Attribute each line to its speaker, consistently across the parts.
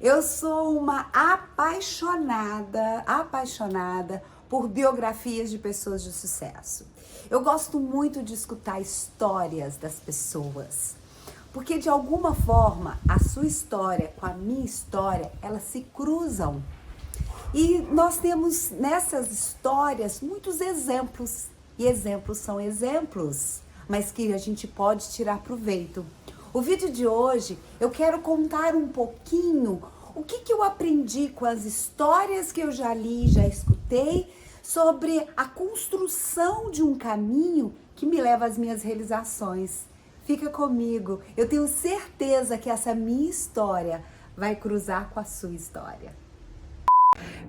Speaker 1: Eu sou uma apaixonada por biografias de pessoas de sucesso. Eu gosto muito de escutar histórias das pessoas, porque de alguma forma a sua história com a minha história, elas se cruzam. E nós temos nessas histórias muitos exemplos, e exemplos são exemplos, mas que a gente pode tirar proveito. O vídeo de hoje eu quero contar um pouquinho o que eu aprendi com as histórias que eu já li, já escutei, sobre a construção de um caminho que me leva às minhas realizações. Fica comigo, eu tenho certeza que essa minha história vai cruzar com a sua história.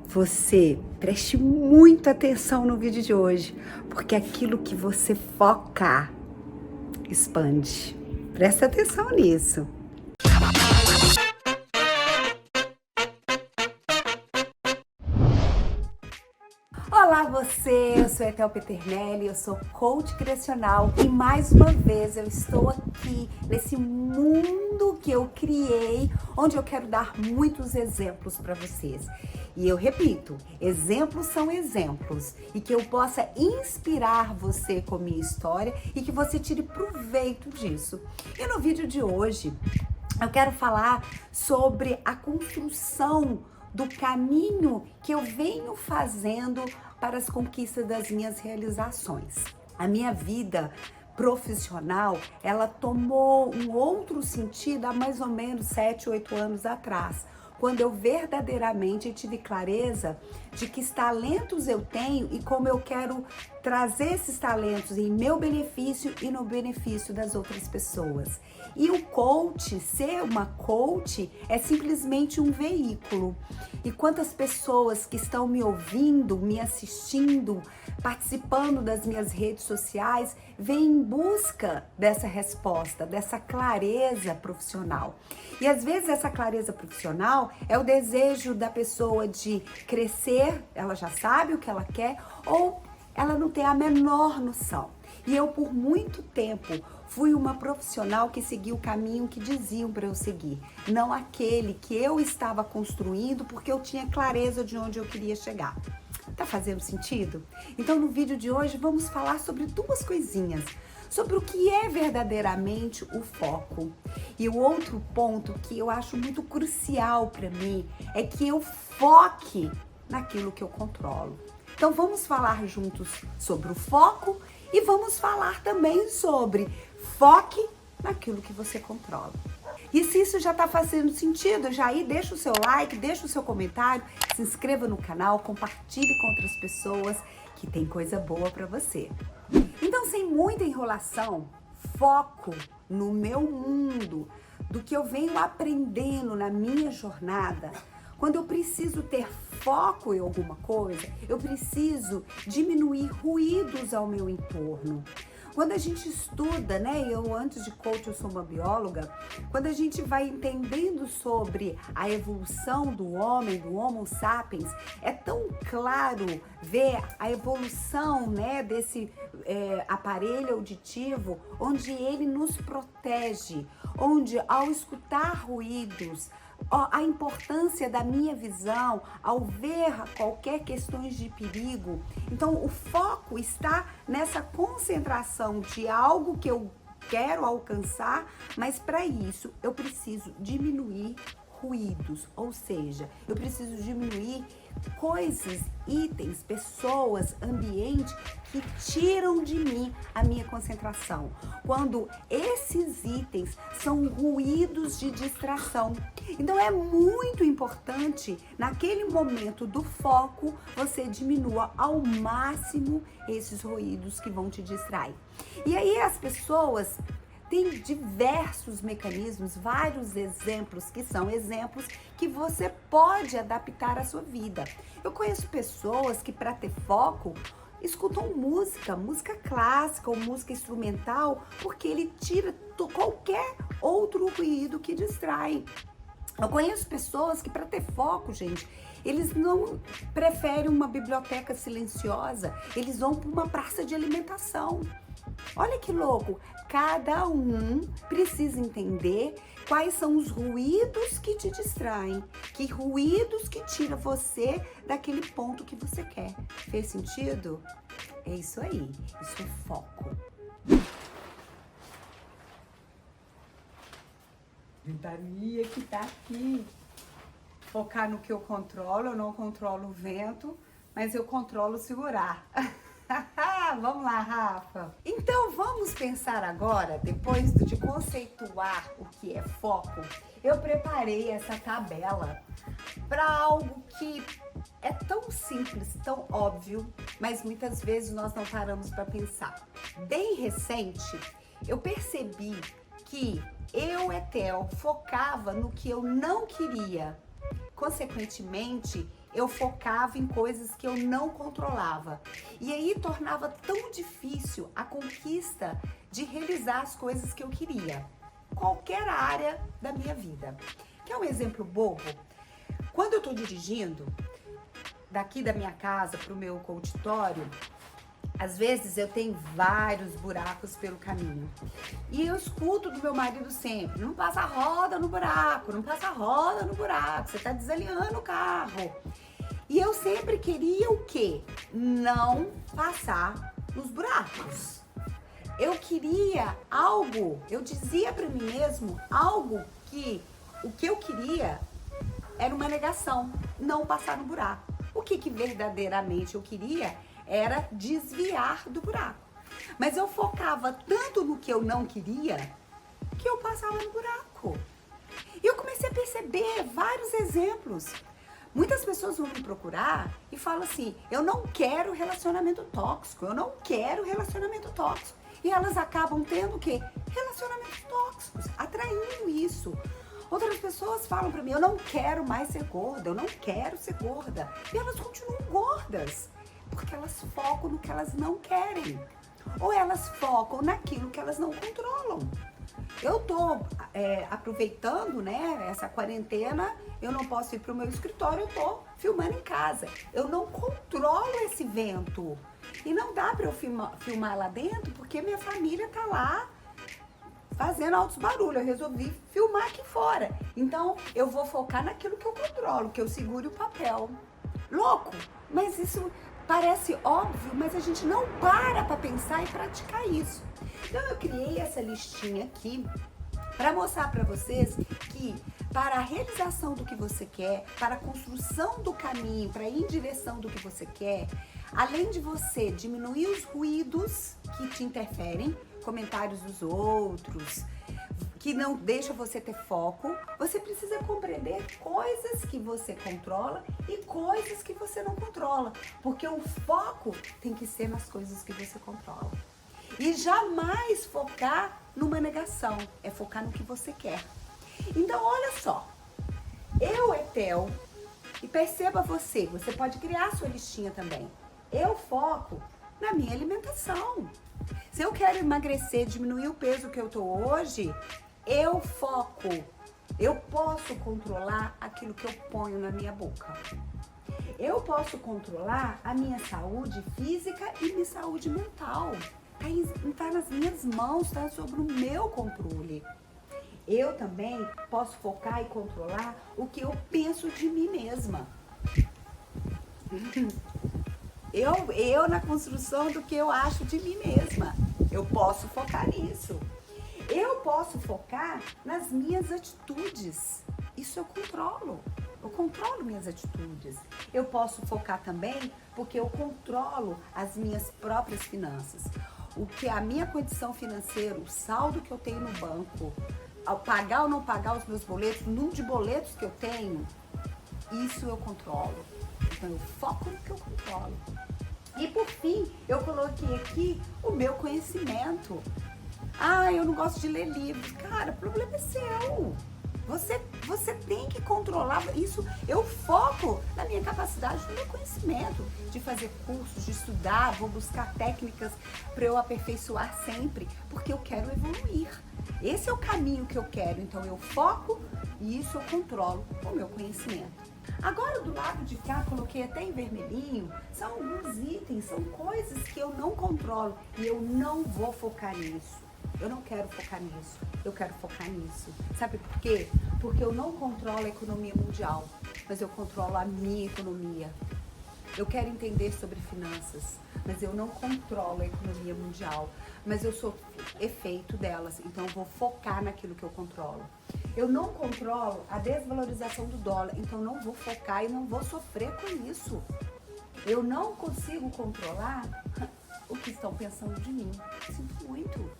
Speaker 1: Você preste muita atenção no vídeo de hoje, porque aquilo que você focar expande. Presta atenção nisso. Olá você, eu sou Ethel Peternelli, eu sou coach criacional e mais uma vez eu estou aqui nesse mundo que eu criei, onde eu quero dar muitos exemplos para vocês. E eu repito, exemplos são exemplos e que eu possa inspirar você com a minha história e que você tire proveito disso. E no vídeo de hoje eu quero falar sobre a construção do caminho que eu venho fazendo para as conquistas das minhas realizações. A minha vida profissional, ela tomou um outro sentido há mais ou menos 7, 8 anos atrás, quando eu verdadeiramente tive clareza de que talentos eu tenho e como eu quero trazer esses talentos em meu benefício e no benefício das outras pessoas. E o coach, ser uma coach, é simplesmente um veículo. E quantas pessoas que estão me ouvindo, me assistindo, participando das minhas redes sociais, vêm em busca dessa resposta, dessa clareza profissional. E às vezes essa clareza profissional é o desejo da pessoa de crescer, ela já sabe o que ela quer, ou ela não tem a menor noção. E eu, por muito tempo, fui uma profissional que seguia o caminho que diziam para eu seguir, não aquele que eu estava construindo porque eu tinha clareza de onde eu queria chegar. Tá fazendo sentido? Então, no vídeo de hoje, vamos falar sobre duas coisinhas. Sobre o que é verdadeiramente o foco. E o outro ponto que eu acho muito crucial para mim é que eu foque naquilo que eu controlo. Então, vamos falar juntos sobre o foco e vamos falar também sobre foque naquilo que você controla. E se isso já está fazendo sentido, já aí deixa o seu like, deixa o seu comentário, se inscreva no canal, compartilhe com outras pessoas que tem coisa boa para você. Então, sem muita enrolação, foco no meu mundo, do que eu venho aprendendo na minha jornada. Quando eu preciso ter foco em alguma coisa, eu preciso diminuir ruídos ao meu entorno. Quando a gente estuda, né, eu antes de coach eu sou uma bióloga, quando a gente vai entendendo sobre a evolução do homem, do Homo sapiens, é tão claro ver a evolução, né, desse aparelho auditivo, onde ele nos protege, onde ao escutar ruídos, a importância da minha visão ao ver qualquer questões de perigo. Então, o foco está nessa concentração de algo que eu quero alcançar, mas para isso eu preciso diminuir ruídos, ou seja, eu preciso diminuir coisas, itens, pessoas, ambiente que tiram de mim a minha concentração. Quando esses itens são ruídos de distração. Então é muito importante, naquele momento do foco, você diminua ao máximo esses ruídos que vão te distrair. E aí as pessoas tem diversos mecanismos, vários exemplos que são exemplos que você pode adaptar à sua vida. Eu conheço pessoas que, para ter foco, escutam música clássica ou música instrumental, porque ele tira qualquer outro ruído que distrai. Eu conheço pessoas que, para ter foco, gente, eles não preferem uma biblioteca silenciosa, eles vão para uma praça de alimentação. Olha que louco, cada um precisa entender quais são os ruídos que te distraem, que ruídos que tiram você daquele ponto que você quer. Fez sentido? É isso aí, isso é foco. Ventania que tá aqui. Focar no que eu controlo, eu não controlo o vento, mas eu controlo segurar. Vamos lá, Rafa. Então vamos pensar agora, depois de conceituar o que é foco, eu preparei essa tabela para algo que é tão simples, tão óbvio, mas muitas vezes nós não paramos para pensar. Bem recente, eu percebi que eu, Etel, focava no que eu não queria. Consequentemente, eu focava em coisas que eu não controlava. E aí tornava tão difícil a conquista de realizar as coisas que eu queria. Qualquer área da minha vida. Quer um exemplo bobo? Quando eu estou dirigindo, daqui da minha casa para o meu consultório, às vezes eu tenho vários buracos pelo caminho. E eu escuto do meu marido sempre, não passa roda no buraco, não passa roda no buraco, você tá desalinhando o carro. E eu sempre queria o quê? Não passar nos buracos. Eu queria algo, eu dizia para mim mesmo algo que o que eu queria era uma negação, não passar no buraco. O que verdadeiramente eu queria era desviar do buraco. Mas eu focava tanto no que eu não queria que eu passava no buraco. E eu comecei a perceber vários exemplos. Muitas pessoas vão me procurar e falam assim, eu não quero relacionamento tóxico, eu não quero relacionamento tóxico. E elas acabam tendo o quê? Relacionamentos tóxicos, atraindo isso. Outras pessoas falam pra mim, eu não quero mais ser gorda, eu não quero ser gorda. E elas continuam gordas. Porque elas focam no que elas não querem. Ou elas focam naquilo que elas não controlam. Eu tô aproveitando, né, essa quarentena, eu não posso ir pro meu escritório, eu tô filmando em casa. Eu não controlo esse vento. E não dá pra eu filmar lá dentro, porque minha família tá lá fazendo altos barulhos. Eu resolvi filmar aqui fora. Então, eu vou focar naquilo que eu controlo, que eu segure o papel. Louco, mas isso parece óbvio, mas a gente não para pensar e praticar isso. Então eu criei essa listinha aqui para mostrar para vocês que para a realização do que você quer, para a construção do caminho, para ir em direção do que você quer, além de você diminuir os ruídos que te interferem, comentários dos outros, que não deixa você ter foco, você precisa compreender coisas que você controla e coisas que você não controla, porque o foco tem que ser nas coisas que você controla. E jamais focar numa negação, é focar no que você quer. Então olha só, eu, Etel, e perceba você pode criar a sua listinha também. Eu foco na minha alimentação. Se eu quero emagrecer, diminuir o peso que eu tô hoje, eu foco. Eu posso controlar aquilo que eu ponho na minha boca. Eu posso controlar a minha saúde física e minha saúde mental. Tá nas minhas mãos, tá sobre o meu controle. Eu também posso focar e controlar o que eu penso de mim mesma. Eu na construção do que eu acho de mim mesma. Eu posso focar nisso. Eu posso focar nas minhas atitudes. Isso eu controlo. Eu controlo minhas atitudes. Eu posso focar também porque eu controlo as minhas próprias finanças. O que a minha condição financeira, o saldo que eu tenho no banco, ao pagar ou não pagar os meus boletos, o número de boletos que eu tenho, isso eu controlo. Então eu foco no que eu controlo. E por fim, eu coloquei aqui o meu conhecimento. Ah, eu não gosto de ler livros. Cara, o problema é seu. Você tem que controlar isso. Eu foco na minha capacidade, no meu conhecimento, de fazer cursos, de estudar, vou buscar técnicas para eu aperfeiçoar sempre, porque eu quero evoluir. Esse é o caminho que eu quero. Então eu foco e isso eu controlo o meu conhecimento. Agora, do lado de cá, coloquei até em vermelhinho, são alguns itens, são coisas que eu não controlo e eu não vou focar nisso. Eu não quero focar nisso, eu quero focar nisso. Sabe por quê? Porque eu não controlo a economia mundial, mas eu controlo a minha economia. Eu quero entender sobre finanças, mas eu não controlo a economia mundial, mas eu sou efeito delas, então eu vou focar naquilo que eu controlo. Eu não controlo a desvalorização do dólar, então não vou focar e não vou sofrer com isso. Eu não consigo controlar o que estão pensando de mim. Sinto muito.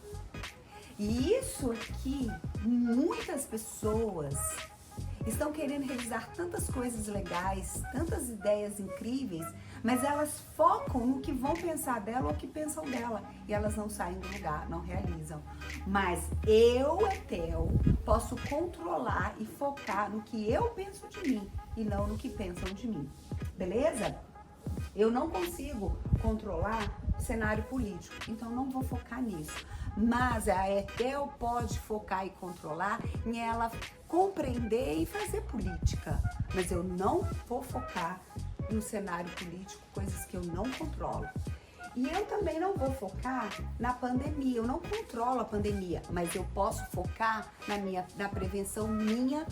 Speaker 1: E isso aqui, muitas pessoas estão querendo realizar tantas coisas legais, tantas ideias incríveis, mas elas focam no que vão pensar dela ou o que pensam dela. E elas não saem do lugar, não realizam. Mas eu, Etel, posso controlar e focar no que eu penso de mim e não no que pensam de mim. Beleza? Eu não consigo controlar o cenário político, então não vou focar nisso. Mas a Etel pode focar e controlar em ela compreender e fazer política. Mas eu não vou focar no cenário político, coisas que eu não controlo. E eu também não vou focar na pandemia, eu não controlo a pandemia, mas eu posso focar na prevenção minha,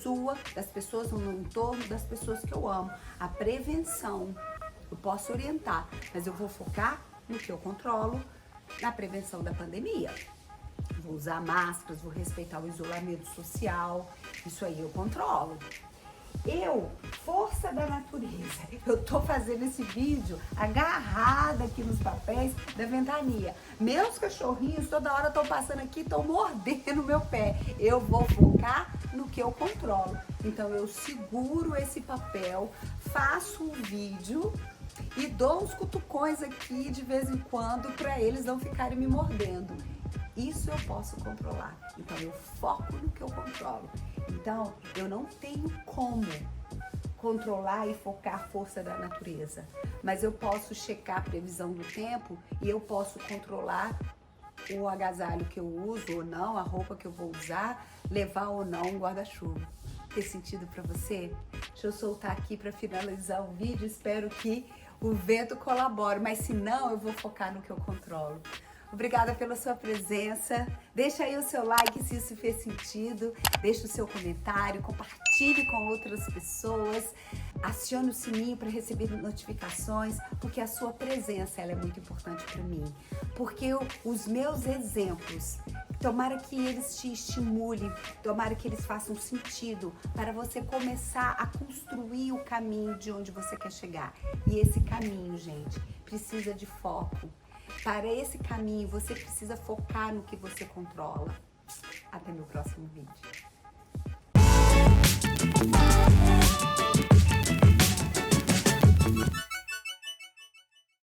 Speaker 1: sua, das pessoas no meu entorno, das pessoas que eu amo. A prevenção, eu posso orientar, mas eu vou focar no que eu controlo, na prevenção da pandemia. Vou usar máscaras, vou respeitar o isolamento social, isso aí eu controlo. Força da natureza, eu tô fazendo esse vídeo agarrada aqui nos papéis da ventania. Meus cachorrinhos toda hora estão passando aqui, estão mordendo o meu pé. Eu vou focar no que eu controlo. Então eu seguro esse papel, faço um vídeo e dou uns cutucões aqui de vez em quando para eles não ficarem me mordendo. Isso eu posso controlar. Então eu foco no que eu controlo. Então eu não tenho como controlar e focar a força da natureza, mas eu posso checar a previsão do tempo e eu posso controlar o agasalho que eu uso ou não, a roupa que eu vou usar, levar ou não um guarda-chuva. Tem sentido para você? Deixa eu soltar aqui para finalizar o vídeo. Espero que o vento colabore, mas se não, eu vou focar no que eu controlo. Obrigada pela sua presença. Deixa aí o seu like se isso fez sentido. Deixa o seu comentário, compartilhe com outras pessoas. Acione o sininho para receber notificações, porque a sua presença ela é muito importante para mim. Porque os meus exemplos, tomara que eles te estimulem, tomara que eles façam sentido para você começar a construir o caminho de onde você quer chegar. E esse caminho, gente, precisa de foco. Para esse caminho, você precisa focar no que você controla. Até meu próximo vídeo.